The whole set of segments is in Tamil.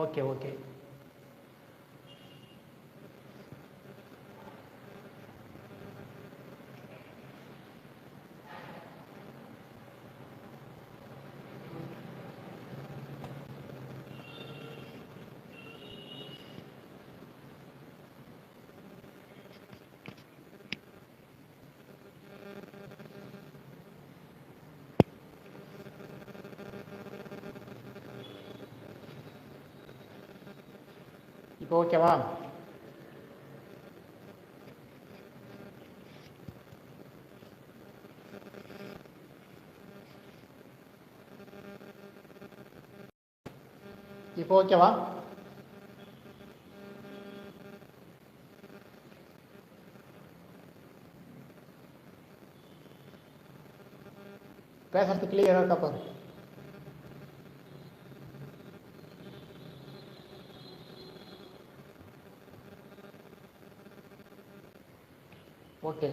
Okay okay. இப்போ ஓகேவா? இப்போ ஓகேவா? பேசுறது கிளியரா இருக்கா பாரு. ஓகே,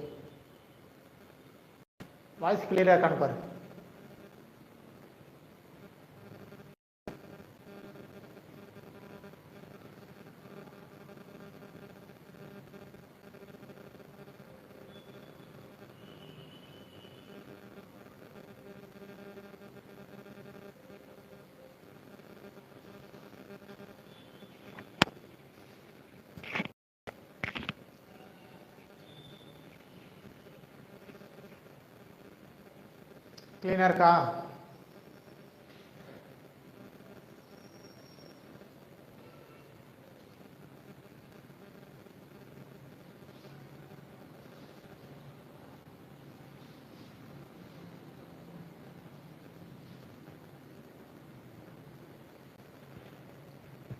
வாய்ஸ் கிளியரா இருக்கான்னு பாரு. கிளீனாக இருக்கா?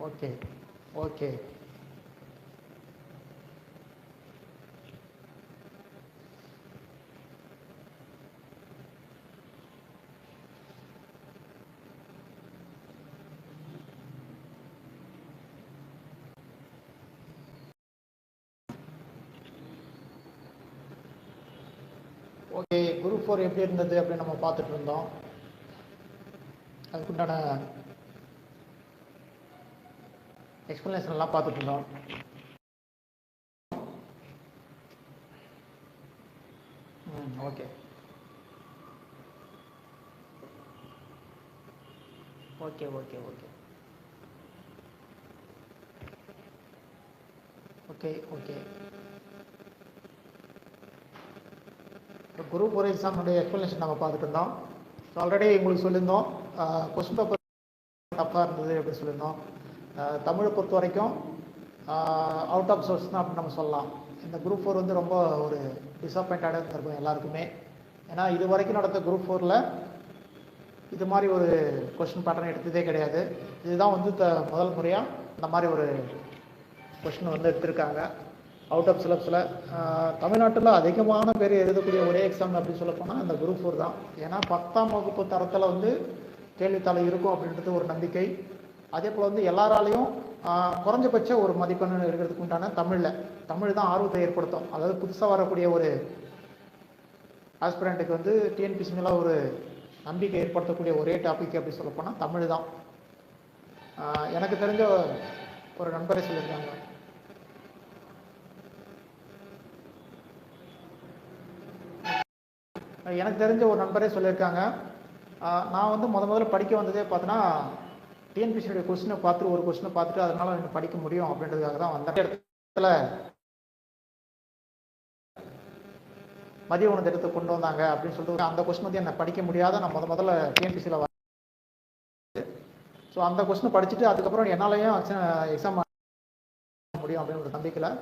Okay okay. ஓகே, குரூப் 4 எப்படி இருந்தது அப்படின்னு நம்ம பார்த்துட்டு இருந்தோம். அதுக்குண்டான எக்ஸ்பிளனேஷன்லாம் பார்த்துட்டு இருந்தோம். Okay okay okay okay okay okay. Group 4 எக்ஸாமுடைய எக்ஸ்பிளனேஷன் நம்ம பார்த்துட்டு இருந்தோம். ஸோ ஆல்ரெடி உங்களுக்கு சொல்லியிருந்தோம் கொஸ்டின் பேப்பர் டஃப்பாக இருந்தது அப்படின்னு சொல்லியிருந்தோம். தமிழை பொறுத்த வரைக்கும் அவுட் ஆஃப் சோர்ஸ் தான் அப்படின்னு நம்ம சொல்லலாம். இந்த குரூப் 4 வந்து ரொம்ப ஒரு டிஸப்பாயிண்டடாக இருக்கும் எல்லாருக்குமே. ஏன்னா இது வரைக்கும் நடந்த குரூப் 4ல் இது மாதிரி ஒரு கொஸ்டின் பேட்டர்ன் எடுத்ததே கிடையாது. இதுதான் வந்து முதல் முறையாக இந்த மாதிரி ஒரு கொஸ்டின் வந்து எடுத்திருக்காங்க அவுட் ஆஃப் சிலபஸில். தமிழ்நாட்டில் அதிகமான பேர் எழுதக்கூடிய ஒரே எக்ஸாம் அப்படின்னு சொல்ல போனால் அந்த குரூப் 4 தான். ஏன்னா 10ஆம் வகுப்பு தரத்தில் வந்து கேள்வித்தாள் இருக்கும் அப்படின்றது ஒரு நம்பிக்கை. அதே போல் வந்து எல்லாராலையும் குறைஞ்சபட்ச ஒரு மதிப்பெண் எடுக்கிறதுக்கு உண்டான தமிழ் தான் ஆர்வத்தை ஏற்படுத்தும். அதாவது புதுசாக வரக்கூடிய ஒரு ஆஸ்பிரண்ட்டுக்கு வந்து டிஎன்பிசி மேலே ஒரு நம்பிக்கை ஏற்படுத்தக்கூடிய ஒரே டாபிக் அப்படி சொல்ல போனால் தமிழ் தான். எனக்கு தெரிஞ்ச ஒரு நண்பரே சொல்லியிருக்காங்க, நான் வந்து முதல்ல படிக்க வந்ததே பார்த்தோன்னா டிஎன்பிசியுடைய கொஸ்டினை பார்த்துட்டு ஒரு கொஸ்டினை பார்த்துட்டு அதனால எனக்கு படிக்க முடியும் அப்படின்றதுக்காக தான் வந்த இடத்துல மதிய உணவு திட்டத்தை கொண்டு வந்தாங்க அப்படின்னு சொல்லிட்டு அந்த கொஸ்டின் வந்து என்னை படிக்க முடியாத நான் முதல்ல டிஎன்பிசியில் வர. ஸோ அந்த கொஸ்டின் படிச்சுட்டு அதுக்கப்புறம் என்னாலையும் எக்ஸாம் முடியும் அப்படின்னு ஒரு நம்பிக்கையில்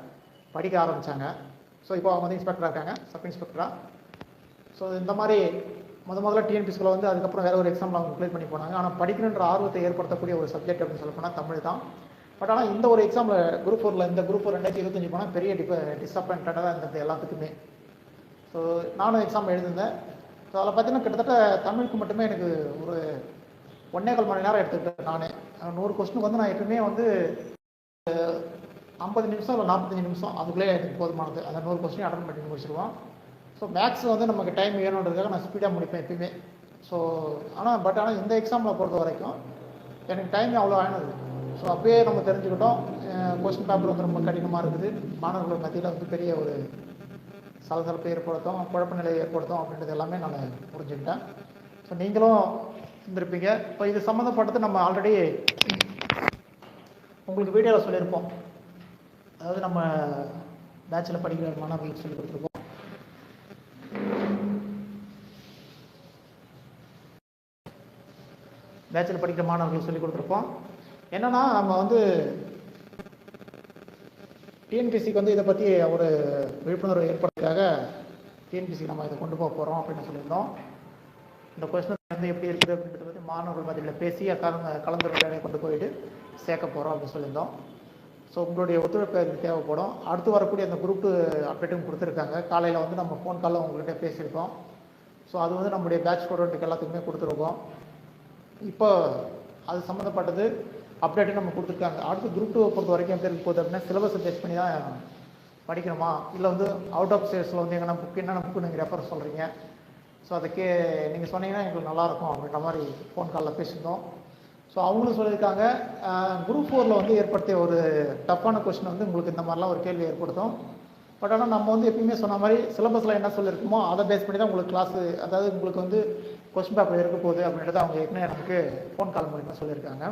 படிக்க ஆரம்பித்தாங்க. ஸோ இப்போ அவங்க வந்து இன்ஸ்பெக்டராக இருக்காங்க, சப் இன்ஸ்பெக்டராக. ஸோ இந்த மாதிரி முதல்ல டிஎன்பிசியில் வந்து அதுக்கப்புறம் வேறு ஒரு எக்ஸாமில் அவங்க அப்ளை பண்ணி போனாங்க. ஆனால் படிக்கணுன்ற ஆர்வத்தை ஏற்படுத்தக்கூடிய ஒரு சப்ஜெக்ட் அப்படின்னு சொல்ல போனால் தமிழ் தான். பட் ஆனால் இந்த ஒரு எக்ஸாமில் குரூப் 4ல் இந்த குரூப் 4 2025 போனால் பெரிய டிஸப்பாயிண்டடாக தான் இருந்தது எல்லாத்துக்குமே. ஸோ நானும் எக்ஸாம் எழுதியிருந்தேன். ஸோ அதில் பார்த்தீங்கன்னா கிட்டத்தட்ட தமிழுக்கு மட்டுமே எனக்கு ஒரு 1.25 மணி நேரம் எடுத்துக்கிட்டேன். நான் 100 கொஸ்டினுக்கு வந்து நான் எப்பவுமே வந்து 50 நிமிஷம் இல்லை 45 நிமிஷம் அதுக்குள்ளே எனக்கு போதுமானது. அந்த 100 கொஸ்டின் அட்டன் பண்ணி முடிச்சிருவோம். ஸோ மேக்ஸ் வந்து நமக்கு டைம் வேணுன்றதுக்காக நான் ஸ்பீடாக முடிப்பேன் எப்பயுமே. ஸோ ஆனால் இந்த எக்ஸாமில் பொறுத்த வரைக்கும் எனக்கு டைம் அவ்வளோ ஆனது. ஸோ அப்பயே நம்ம தெரிஞ்சுக்கிட்டோம் கொஸ்டின் பேப்பர் வந்து ரொம்ப கடினமாக இருக்குது, மாணவர்கள் மத்தியில் வந்து பெரிய ஒரு சலசலப்பை ஏற்படுத்தும், குழப்ப நிலையை ஏற்படுத்தும் அப்படின்றது எல்லாமே நான் புரிஞ்சுக்கிட்டேன். ஸோ நீங்களும் இருந்திருப்பீங்க. இப்போ இது சம்மந்தப்பட்டது நம்ம ஆல்ரெடி உங்களுக்கு வீடியோவில் சொல்லியிருப்போம். அதாவது நம்ம பேச்சில் படிக்கிற மாணவர்களுக்கு சொல்லி கொடுத்துருப்போம். பேச்சில் படிக்கிற மாணவர்களுக்கு சொல்லி கொடுத்துருப்போம். என்னன்னா நம்ம வந்து டிஎன்பிசிக்கு வந்து இதை பற்றி ஒரு விழிப்புணர்வு ஏற்படுறதுக்காக டிஎன்பிசி நம்ம இதை கொண்டு போக போகிறோம் அப்படின்னு சொல்லியிருந்தோம். இந்த கொஸ்டின் வந்து எப்படி இருக்குது அப்படின்றத பற்றி மாணவர்கள் மத்தியில் பேசி கலந்துரையாடலை கொண்டு போயிட்டு சேர்க்க போகிறோம் அப்படின்னு சொல்லியிருந்தோம். ஸோ உங்களுடைய ஒத்துழைப்பு அதுக்கு தேவைப்படும். அடுத்து வரக்கூடிய அந்த குரூப் அப்டேட்டும் கொடுத்துருக்காங்க. காலையில் வந்து நம்ம ஃபோன் காலில் உங்கள்கிட்ட பேசியிருக்கோம். ஸோ அது வந்து நம்முடைய பேட்ச் ஸ்டூடெண்ட்டுக்கு எல்லாத்துக்குமே கொடுத்துருக்கோம். இப்போ அது சம்மந்தப்பட்டது அப்டேட்டு நம்ம கொடுத்துருக்காங்க. அடுத்து குரூப் 2 பொறுத்த வரைக்கும் எப்படி இருக்க போகுது அப்படின்னா, சிலபஸை பேஸ் பண்ணி தான் படிக்கணுமா, இல்லை வந்து அவுட் ஆஃப் ஸ்டேட்ஸில் வந்து எங்கன்னா புக்கு என்னென்ன புக்கு நீங்கள் ரெஃபர் சொல்கிறீங்க, ஸோ அதுக்கே நீங்கள் சொன்னீங்கன்னா எங்களுக்கு நல்லாயிருக்கும் அப்படின்ற மாதிரி ஃபோன் காலில் பேசியிருந்தோம். ஸோ அவங்களும் சொல்லியிருக்காங்க, குரூப் 4 வந்து ஏற்படுத்திய ஒரு டஃப்பான கொஸ்டின் வந்து உங்களுக்கு இந்த மாதிரிலாம் ஒரு கேள்வி ஏற்படுத்தும். பட் ஆனால் நம்ம வந்து எப்பயுமே சொன்ன மாதிரி சிலபஸில் என்ன சொல்லியிருக்குமோ அதை பேஸ் பண்ணி தான் உங்களுக்கு கிளாஸு, அதாவது உங்களுக்கு வந்து கொஸ்டின் பேப்பர் இருக்க போகுது அப்படின்றத அவங்க ஏற்கனவே நமக்கு ஃபோன் கால் மூலிமா சொல்லியிருக்காங்க.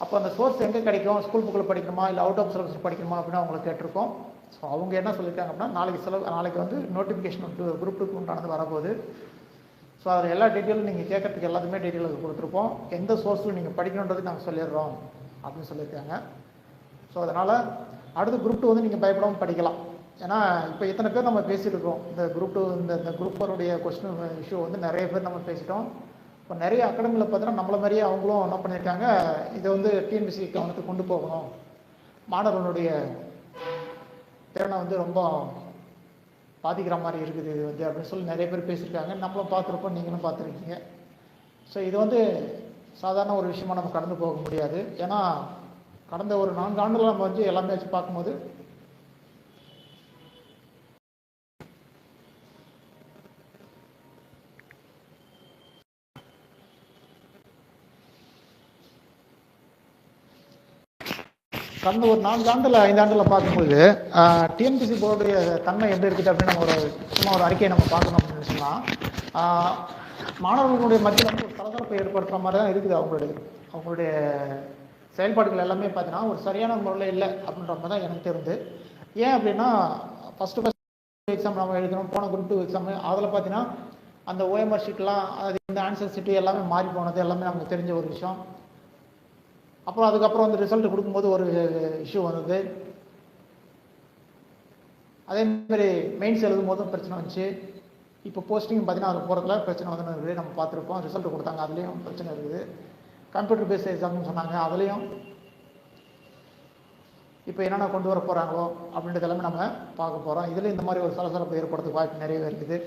அப்போ அந்த சோர்ஸ் எங்கே கிடைக்கும், ஸ்கூல் புக்கில் படிக்கணுமா இல்லை அவுட் ஆஃப் சிலபஸ் படிக்கணுமா அப்படின்னு அவங்களுக்கு கேட்டிருக்கோம். ஸோ அவங்க என்ன சொல்லியிருக்காங்க அப்படின்னா, நாளைக்கு வந்து நோட்டிஃபிகேஷன் குரூப் 2 உண்டானது வரப்போகுது. ஸோ அதில் எல்லா டீட்டெயிலும் நீங்கள் கேட்கறதுக்கு எல்லாத்துமே டீட்டெயில் கொடுத்துருப்போம். எந்த சோர்ஸில் நீங்கள் படிக்கணுன்றது நாங்கள் சொல்லிடுறோம் அப்படின்னு சொல்லியிருக்காங்க. ஸோ அதனால் அடுத்து குரூப் 2 வந்து நீங்கள் பயப்படாமல் படிக்கலாம். ஏன்னா இப்போ இத்தனை பேர் நம்ம பேசியிருக்கோம். இந்த குரூப் 2 இந்த குரூப் 4 கொஸ்டின் இஷ்யூ வந்து நிறைய பேர் நம்ம பேசிட்டோம். இப்போ நிறைய அகாடமியில் பார்த்தீங்கன்னா நம்மள மாதிரியே அவங்களும் என்ன பண்ணியிருக்காங்க, இதை வந்து டிஎன்பிசி கவனத்துக்கு கொண்டு போகணும், மாணவர்களுடைய திறனை வந்து ரொம்ப பாதிக்கிற மாதிரி இருக்குது இது வந்து அப்படின்னு சொல்லி நிறைய பேர் பேசியிருக்காங்க. நம்மளும் பார்த்துருப்போம், நீங்களும் பார்த்துருக்கீங்க. ஸோ இது வந்து சாதாரண ஒரு விஷயமா நம்ம கடந்து போக முடியாது. ஏன்னா கடந்த ஒரு 4 ஆண்டுகள் நம்ம வந்து எல்லாமே வச்சு பார்க்கும்போது கடந்த ஒரு 4 ஆண்டில் 5 ஆண்டில் பார்க்கும்போது டிஎன்பிசி போர்டுடைய தன்மை எப்படி இருக்குது அப்படின்னு நம்ம சும்மா ஒரு அறிக்கையை நம்ம பார்க்கணும் அப்படின்னு சொன்னால், மாணவர்களுடைய மத்தியில் வந்து ஒரு சலசலப்பை ஏற்படுத்துகிற மாதிரி தான் இருக்குது. அவங்களுடைய செயல்பாடுகள் எல்லாமே பார்த்தீங்கன்னா ஒரு சரியான முறையில் இல்லை அப்படின்ற மாதிரி தான் எனக்கு தெரியுது. ஏன் அப்படின்னா, ஃபஸ்ட்டு எக்ஸாம் நம்ம எழுதணும், போன குரூப் 2 எக்ஸாம் அதில் பார்த்தீங்கன்னா அந்த ஓஎம்ஆர் ஷீட்லாம், அது இந்த ஆன்சர் ஷீட்டு எல்லாமே மாறி போனது எல்லாமே நமக்கு தெரிஞ்ச ஒரு விஷயம். அப்புறம் அதுக்கப்புறம் வந்து ரிசல்ட் கொடுக்கும்போது ஒரு இஷ்யூ வந்தது. அதேமாதிரி மெயின்ஸ் எழுதும் போதும் பிரச்சனை வந்துச்சு. இப்போ போஸ்டிங் பார்த்தீங்கன்னா அதில் போகிறதுல பிரச்சனை வந்து இருக்குது, நம்ம பார்த்துருப்போம். ரிசல்ட் கொடுத்தாங்க, அதுலேயும் பிரச்சனை இருக்குது. கம்ப்யூட்டர் பேஸ்ட் எக்ஸாம்னு சொன்னாங்க, அதுலேயும் இப்போ என்னென்ன கொண்டு வர போகிறாங்களோ அப்படின்றது எல்லாமே நம்ம பார்க்க போகிறோம். இதில் இந்த மாதிரி ஒரு சலசலப்பு ஏற்படுறதுக்கு வாய்ப்பு நிறையவே இருக்குது.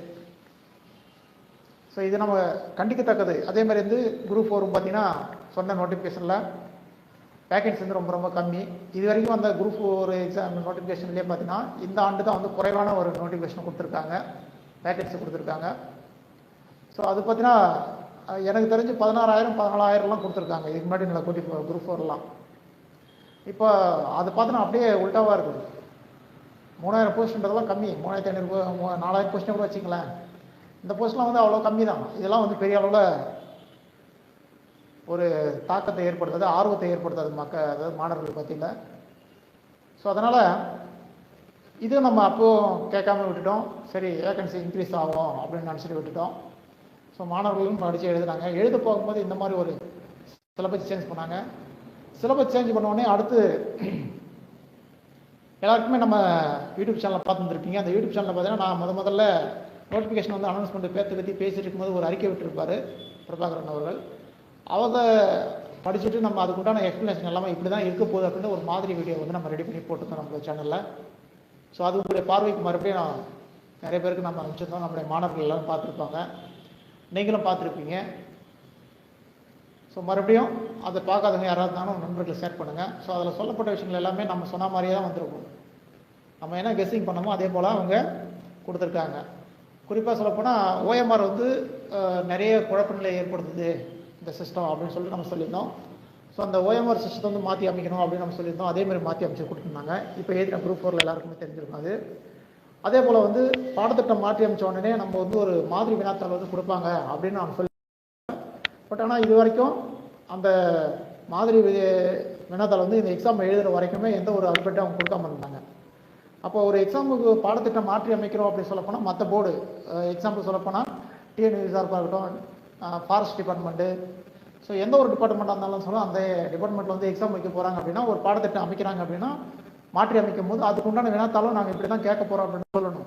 ஸோ இது நம்ம கண்டிக்கத்தக்கது. அதேமாதிரி வந்து குரூப் 4 பார்த்தீங்கன்னா சொன்ன நோட்டிஃபிகேஷனில் வேகன்சி வந்து ரொம்ப ரொம்ப கம்மி. இது வரைக்கும் அந்த குரூப் 4 எக்ஸாம் நோட்டிஃபிகேஷன்லேயே பார்த்தீங்கன்னா இந்த ஆண்டு தான் வந்து குறைவான ஒரு நோட்டிஃபிகேஷன் கொடுத்துருக்காங்க, வேகன்சி கொடுத்துருக்காங்க. ஸோ அது பார்த்தீங்கன்னா எனக்கு தெரிஞ்சு 16,000 14,000லாம் கொடுத்துருக்காங்க இதுக்கு முன்னாடி நல்லா கூட்டி குரூப் 4லாம். இப்போ அது பார்த்தோன்னா அப்படியே உல்ட்டாவாக இருக்குது. 3000 போஸ்ட்ன்றதெல்லாம் கம்மி, 3500 4000 போஸ்ட்னு கூட வச்சுங்களேன். இந்த போஸ்ட்லாம் வந்து அவ்வளோ கம்மி தான். இதெல்லாம் வந்து பெரிய அளவில் ஒரு தாக்கத்தை ஏற்படுத்தாது, ஆர்வத்தை ஏற்படுத்தாது அதாவது மாணவர்கள் பற்றியில். ஸோ அதனால் இது நம்ம அப்போது கேட்காம விட்டுட்டோம். சரி, வேகன்சி இன்க்ரீஸ் ஆகும் அப்படின்னு நினச்சிட்டு விட்டுட்டோம். ஸோ மாணவர்களும் படித்து எழுதுனாங்க. எழுத போகும்போது இந்த மாதிரி ஒரு சிலபஸ் சேஞ்ச் பண்ணாங்க. சிலபஸ் சேஞ்ச் பண்ணோடனே அடுத்து எல்லாருக்குமே நம்ம யூடியூப் சேனலில் பார்த்துருப்பீங்க. அந்த யூடியூப் சேனலில் பார்த்தீங்கன்னா நான் முதல்ல நோட்டிஃபிகேஷன் வந்து அனௌன்ஸ்மெண்ட் பற்றி பேசிட்டு இருக்கும்போது ஒரு அறிக்கை விட்டுருப்பார் பிரபாகரன் அவர்கள். அவங்க படிச்சுட்டு நம்ம அதுக்குண்டான எக்ஸ்ப்ளனேஷன் எல்லாமே இப்படி தான் இருக்க போகுது அப்படின்னு ஒரு மாதிரி வீடியோ வந்து நம்ம ரெடி பண்ணி போட்டுருந்தோம் நம்மளோட சேனலில். ஸோ அது உங்களுடைய பார்வைக்கு மறுபடியும் நிறைய பேருக்கு நம்ம அனுப்பிச்சிருந்தோம். நம்முடைய மாணவர்கள் எல்லோரும் பார்த்துருப்பாங்க, நீங்களும் பார்த்துருப்பீங்க. ஸோ மறுபடியும் அதை பார்க்காதவங்க யாராவது இருந்தாலும் நண்பர்கள் ஷேர் பண்ணுங்கள். ஸோ அதில் சொல்லப்பட்ட விஷயங்கள் எல்லாமே நம்ம சொன்ன மாதிரியே தான் வந்திருக்கும். நம்ம என்ன கெஸ்ஸிங் பண்ணோமோ அதே போல் அவங்க கொடுத்துருக்காங்க. குறிப்பாக சொல்லப்போனால் ஓஎம்ஆர் வந்து நிறைய குழப்ப நிலையை ஏற்படுத்துது இந்த சிஸ்டம் அப்படின்னு சொல்லிட்டு நம்ம சொல்லியிருந்தோம். ஸோ அந்த ஓஎம்ஆர் சிஸ்டத்தை வந்து மாற்றி அமைக்கணும் அப்படின்னு நம்ம சொல்லியிருந்தோம். அதேமாதிரி மாற்றி அமைச்சு கொடுத்துருந்தாங்க. இப்போ எழுதின குரூப் 4 எல்லாருக்குமே தெரிஞ்சிருக்கும் அது. அதே போல் வந்து பாடத்திட்டம் மாற்றி அமைச்ச உடனே நம்ம வந்து ஒரு மாதிரி வினாத்தாள் வந்து கொடுப்பாங்க அப்படின்னு நான் சொல்லி, பட் ஆனால் இது வரைக்கும் அந்த மாதிரி வினாத்தாள் வந்து இந்த எக்ஸாம் எழுதுகிற வரைக்குமே எந்த ஒரு அல்பர்ட்டும் அவங்க கொடுக்காம இருந்தாங்க. அப்போ ஒரு எக்ஸாமுக்கு பாடத்திட்டம் மாற்றி அமைக்கிறோம் அப்படின்னு சொல்லப்போனால் மற்ற போர்டு எக்ஸாம்பிள் சொல்லப்போனால் டிஎன்யூஎஸ்ஆர்பாக இருக்கட்டும், ஃபாரஸ்ட் டிபார்ட்மெண்ட்டு, ஸோ எந்த ஒரு டிபார்ட்மெண்ட்டாக இருந்தாலும் சொல்ல அந்த டிபார்ட்மெண்ட்டில் வந்து எக்ஸாம் வைக்க போகிறாங்க அப்படின்னா ஒரு பாடத்திட்டம் அமைக்கிறாங்க அப்படின்னா மாற்றி அமைக்கும் போது அதுக்கு உண்டான வினாத்தாலும் நாங்கள் இப்படி தான் கேட்க போகிறோம் அப்படின்னு சொல்லணும்.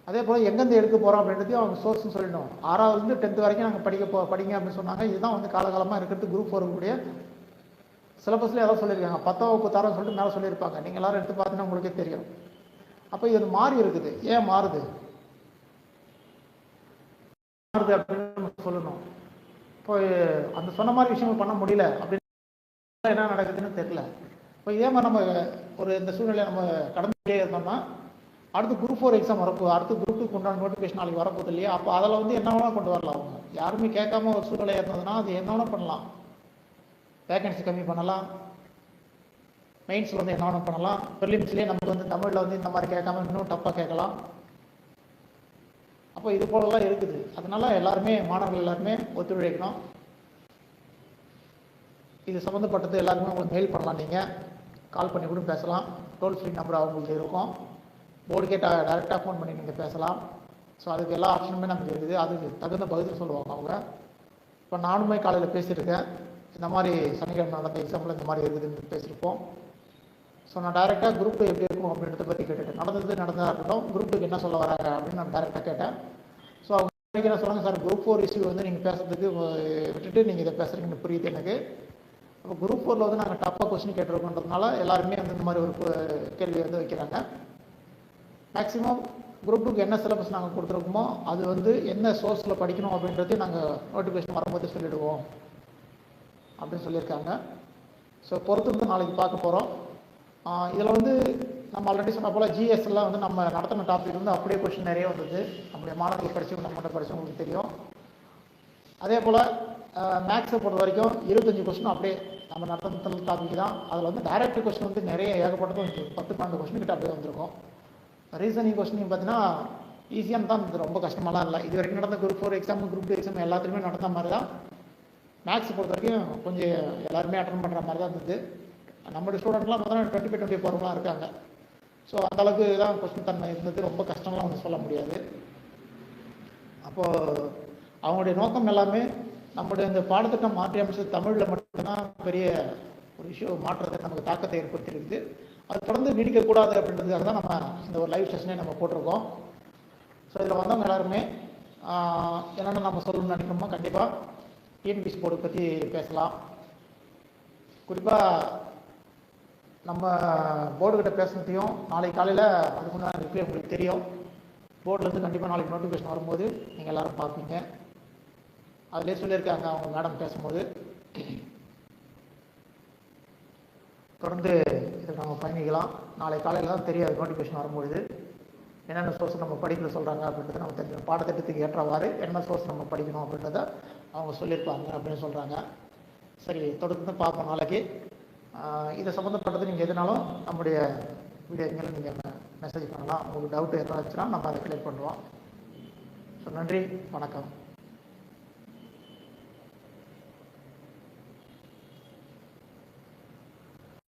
அதே போல் எங்கேருந்து எடுக்க போகிறோம் அப்படின்றதையும் அவங்க சோர்ஸ்னு சொல்லணும். 6ஆவதுலேருந்து 10th வரைக்கும் நாங்கள் படிங்க அப்படின்னு சொன்னாங்க. இதுதான் வந்து காலகாலமாக இருக்கிறது குரூப் 4 கூடிய சிலபஸ்லேயே அதான் சொல்லியிருக்காங்க. 10ஆம் வகுப்பு தரம்னு சொல்லிட்டு மேலே சொல்லியிருப்பாங்க. நீங்கள் எல்லாரும் எடுத்து பார்த்தீங்கன்னா உங்களுக்கே தெரியும். அப்போ இது மாறி இருக்குது. ஏன் மாறுது அப்படின்னு சொல்லணும். இப்போ அந்த சொன்ன மாதிரி விஷயங்கள் பண்ண முடியல அப்படின்னு என்ன நடக்குதுன்னு தெரியல. இப்போ இதே மாதிரி நம்ம ஒரு இந்த சூழ்நிலையை நம்ம கடந்துகிட்டே இருந்தோம்னா அடுத்து குரூப் 4 எக்ஸாம் வரப்போ அடுத்து குரூப் 2 உண்டான நோட்டிஃபிகேஷன் நாளைக்கு வரப்போகுது இல்லையா? அப்போ அதில் வந்து என்ன வேணால் கொண்டு வரலாம். அவங்க யாருமே கேட்காம ஒரு சூழ்நிலை இருந்ததுன்னா அது என்ன வேணால் பண்ணலாம். வேகன்சி கம்மி பண்ணலாம், மெயின்ஸில் வந்து என்ன வேணால் பண்ணலாம், ப்ரிலிம்ஸ்லேயே நமக்கு வந்து தமிழில் வந்து இந்த மாதிரி கேட்காம இன்னும் டப்பாக கேட்கலாம். அப்போ இது போலலாம் இருக்குது. அதனால எல்லாருமே மாணவர்கள் எல்லாருமே ஒத்துழைக்கணும். இது சம்மந்தப்பட்டது எல்லாருமே உங்களுக்கு மெயில் பண்ணலாம். நீங்கள் கால் பண்ணி கூட பேசலாம். டோல் ஃப்ரீ நம்பர் அவங்களுக்கு இருக்கும். போர்டுக்கே டைரெக்டாக ஃபோன் பண்ணி நீங்கள் பேசலாம். ஸோ அதுக்கு எல்லா ஆப்ஷனுமே நமக்கு இருக்குது. அதுக்கு தகுந்த பதில் சொல்லுவாங்க அவங்க. இப்போ நானுமே காலையில் பேசியிருக்கேன். இந்த மாதிரி சனிக்கிழமை நடந்த எக்ஸாம்பிள் இந்த மாதிரி இருக்குதுன்னு பேசியிருப்போம். ஸோ நான் டைரெக்டாக குரூப் 2 எப்படி இருக்கும் அப்படின்றத பற்றி கேட்டுட்டேன். நடந்ததாக இருக்கட்டும், குரூப் 2க்கு என்ன சொல்ல வராங்க அப்படின்னு நான் டைரெக்டாக கேட்டேன். ஸோ அவங்க என்ன சொல்கிறாங்க, சார் குரூப் 4 இஷ்யூ வந்து நீங்கள் பேசுறதுக்கு விட்டுட்டு நீங்கள் இதை பேசுகிறீங்கன்னு புரியுது எனக்கு. இப்போ குரூப் 4ல் வந்து நாங்கள் டஃப்பாக கொஸ்டின் கேட்டிருக்கோன்றதுனால எல்லாருமே வந்து இந்த மாதிரி ஒரு கேள்வி வந்து வைக்கிறாங்க. மேக்ஸிமம் குரூப் 2க்கு என்ன சிலபஸ் நாங்கள் கொடுத்துருக்கோமோ அது வந்து என்ன சோர்ஸில் படிக்கணும் அப்படின்றது நாங்கள் நோட்டிஃபிகேஷன் வரும்போது சொல்லிவிடுவோம் அப்படின்னு சொல்லியிருக்காங்க. ஸோ பொறுத்து வந்து நாளைக்கு பார்க்க போகிறோம். இதில் வந்து நம்ம ஆல்ரெடி சொன்ன போல் ஜிஎஸ்லாம் வந்து நம்ம நடத்தின டாபிக் வந்து அப்படியே கொஸ்டின் நிறைய வந்தது. நம்முடைய மாணவர்கள் படித்தவங்க நம்மகிட்ட படித்தவங்களுக்கு தெரியும். அதே போல் மேக்ஸை பொறுத்த வரைக்கும் 25 கொஸ்டின் அப்படியே நம்ம நடத்தின டாபிக் தான். அதில் வந்து டைரக்ட் கொஸ்டின் வந்து நிறைய ஏகப்பட்டது வந்து 10-12 கொஸ்டின் கிட்ட அப்படியே வந்திருக்கும். ரீசனிங் கொஸ்டின் பார்த்தீங்கன்னா ஈஸியாக தான் இருந்தது, ரொம்ப கஷ்டமாலாம் இல்லை. இது வரைக்கும் நடந்த குரூப் 4 எக்ஸாம், குரூப் 2 எக்ஸாம் எல்லாத்துலேயுமே நடந்த மாதிரி தான். மேக்ஸ் பொறுத்த வரைக்கும் கொஞ்சம் எல்லாருமே அட்டன் பண்ணுற மாதிரி தான் இருந்தது. நம்மளுடைய ஸ்டூடெண்ட்லாம் பார்த்தீங்கன்னா 20-24 இருக்காங்க. ஸோ அந்தளவுக்கு தான் கொஸ்டின் தன்மை இருந்தது. ரொம்ப கஷ்டம்லாம் வந்து சொல்ல முடியாது. அப்போது அவங்களுடைய நோக்கம் எல்லாமே நம்முடைய இந்த பாடத்திட்டம் மாற்றி அமைச்சது தமிழில் மட்டும்தான் பெரிய ஒரு இஷ்யூ மாற்றத்தை நமக்கு தாக்கத்தை ஏற்படுத்தியிருக்குது. அது தொடர்ந்து நீடிக்கக்கூடாது அப்படின்றதுக்காக தான் நம்ம இந்த ஒரு லைவ் செஷனே நம்ம போட்டிருக்கோம். ஸோ இதில் வந்தவங்க எல்லாருமே என்னென்ன நம்ம சொல்லணும்னு நினைக்கிறோமோ கண்டிப்பாக டிஎன்பிஎஸ்சி போர்டு பற்றி பேசலாம். குறிப்பாக நம்ம போர்டுக்கிட்ட பேசுனதையும் நாளைக்கு காலையில் அதுக்குண்டான ரிப்ளை உங்களுக்கு தெரியும். போர்ட்லேருந்து கண்டிப்பாக நாளைக்கு நோட்டிஃபிகேஷன் வரும்போது நீங்கள் எல்லோரும் பார்ப்பீங்க. அதிலே சொல்லியிருக்காங்க அவங்க மேடம் பேசும்போது. தொடர்ந்து இதை நம்ம பயணிக்கலாம். நாளை காலையில் தான் தெரியாது நோட்டிஃபிகேஷன் வரும்பொழுது என்னென்ன சோர்ஸ் நம்ம படிக்கிற சொல்கிறாங்க அப்படின்றத நம்ம தெரிஞ்சுக்கணும். பாடத்திட்டத்துக்கு ஏற்றவாறு என்ன சோர்ஸ் நம்ம படிக்கணும் அப்படின்றத அவங்க சொல்லியிருப்பாங்க அப்படின்னு சொல்கிறாங்க. சரி, தொடர்ந்து பார்ப்போம் நாளைக்கு. இதை சம்மந்தப்பட்டது நீங்கள் எதுனாலும் நம்முடைய வீடியோங்களை நீங்கள் மெசேஜ் பண்ணலாம். உங்களுக்கு டவுட் எதாவது வச்சுன்னா நம்ம அதை கிளியர் பண்ணுவோம். ஸோ நன்றி, வணக்கம்.